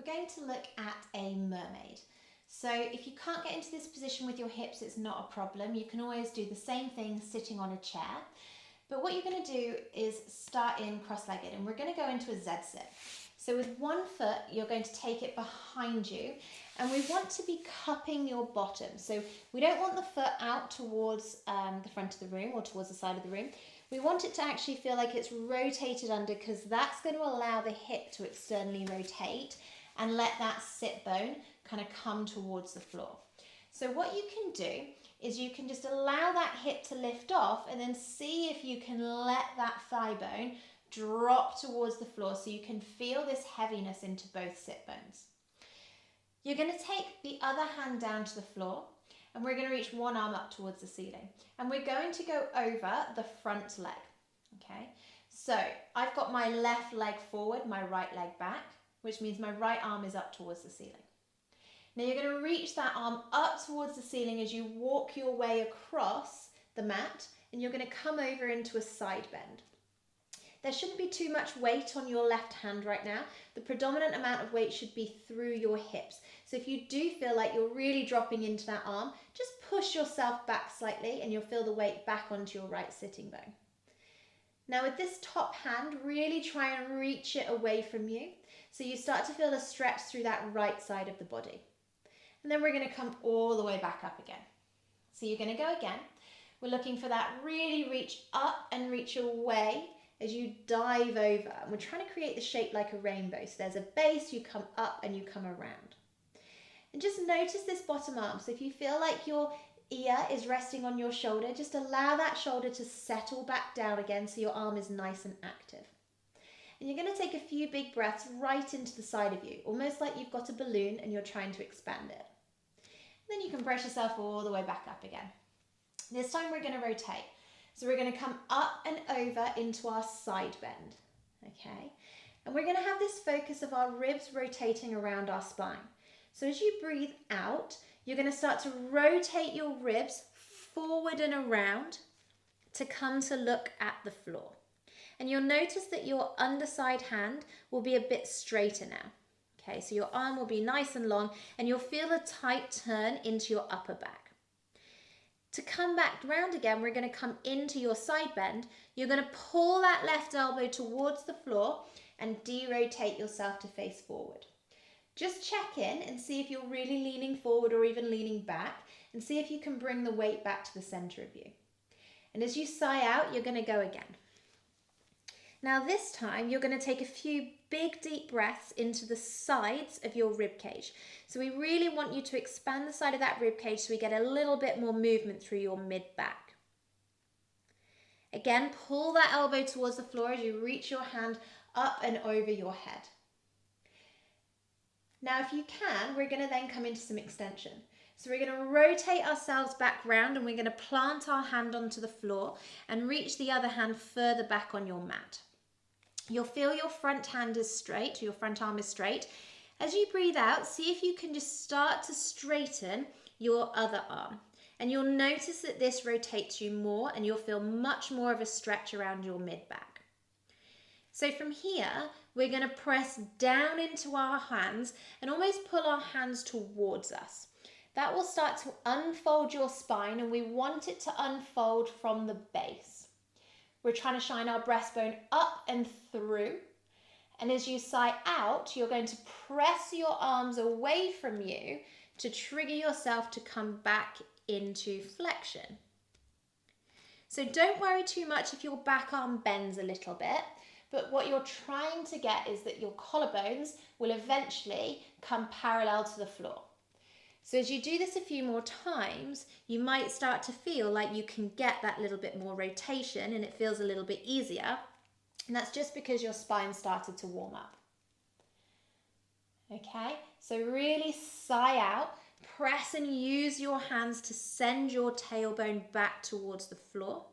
going to look at a mermaid. So if you can't get into this position with your hips, it's not a problem. You can always do the same thing sitting on a chair. But what you're going to do is start in cross-legged, and we're going to go into a Z-sit. So with one foot, you're going to take it behind you, and we want to be cupping your bottom. So we don't want the foot out towards the front of the room or towards the side of the room. We want it to actually feel like it's rotated under, because that's going to allow the hip to externally rotate and let that sit bone kind of come towards the floor. So what you can do is you can just allow that hip to lift off and then see if you can let that thigh bone drop towards the floor so you can feel this heaviness into both sit bones. You're going to take the other hand down to the floor, and we're going to reach one arm up towards the ceiling, and we're going to go over the front leg. Okay, so I've got my left leg forward, my right leg back, which means my right arm is up towards the ceiling. Now you're going to reach that arm up towards the ceiling as you walk your way across the mat, and you're going to come over into a side bend. There shouldn't be too much weight on your left hand right now. The predominant amount of weight should be through your hips. So if you do feel like you're really dropping into that arm, just push yourself back slightly and you'll feel the weight back onto your right sitting bone. Now with this top hand, really try and reach it away from you, so you start to feel a stretch through that right side of the body. And then we're going to come all the way back up again. So you're going to go again. We're looking for that really reach up and reach away as you dive over. And we're trying to create the shape like a rainbow. So there's a base, you come up and you come around. And just notice this bottom arm. So if you feel like your ear is resting on your shoulder, just allow that shoulder to settle back down again so your arm is nice and active. And you're going to take a few big breaths right into the side of you, almost like you've got a balloon and you're trying to expand it. Then you can press yourself all the way back up again. This time we're going to rotate. So we're going to come up and over into our side bend, okay? And we're going to have this focus of our ribs rotating around our spine. So as you breathe out, you're going to start to rotate your ribs forward and around to come to look at the floor. And you'll notice that your underside hand will be a bit straighter now. Okay, so your arm will be nice and long and you'll feel a tight turn into your upper back. To come back round again, we're going to come into your side bend. You're going to pull that left elbow towards the floor and de-rotate yourself to face forward. Just check in and see if you're really leaning forward or even leaning back, and see if you can bring the weight back to the center of you. And as you sigh out, you're going to go again. Now this time, you're going to take a few big deep breaths into the sides of your rib cage. So we really want you to expand the side of that rib cage so we get a little bit more movement through your mid-back. Again, pull that elbow towards the floor as you reach your hand up and over your head. Now if you can, we're going to then come into some extension. So we're going to rotate ourselves back round and we're going to plant our hand onto the floor and reach the other hand further back on your mat. You'll feel your front hand is straight, your front arm is straight. As you breathe out, see if you can just start to straighten your other arm. And you'll notice that this rotates you more and you'll feel much more of a stretch around your mid-back. So from here, we're going to press down into our hands and almost pull our hands towards us. That will start to unfold your spine, and we want it to unfold from the base. We're trying to shine our breastbone up and through. And as you sigh out, you're going to press your arms away from you to trigger yourself to come back into flexion. So don't worry too much if your back arm bends a little bit, but what you're trying to get is that your collarbones will eventually come parallel to the floor. So as you do this a few more times, you might start to feel like you can get that little bit more rotation and it feels a little bit easier. And that's just because your spine started to warm up. Okay, so really sigh out, press and use your hands to send your tailbone back towards the floor.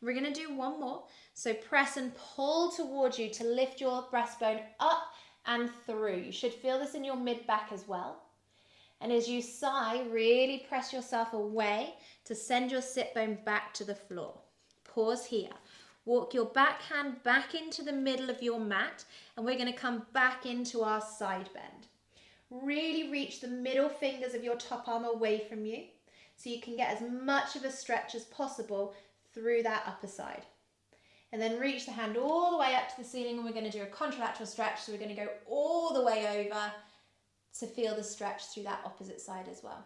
We're going to do one more. So press and pull towards you to lift your breastbone up and through. You should feel this in your mid-back as well. And as you sigh, really press yourself away to send your sit bone back to the floor. Pause here. Walk your back hand back into the middle of your mat, and we're going to come back into our side bend. Really reach the middle fingers of your top arm away from you so you can get as much of a stretch as possible through that upper side. And then reach the hand all the way up to the ceiling, and we're going to do a contralateral stretch. So we're going to go all the way over to feel the stretch through that opposite side as well.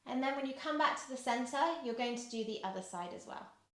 And then when you come back to the center, you're going to do the other side as well.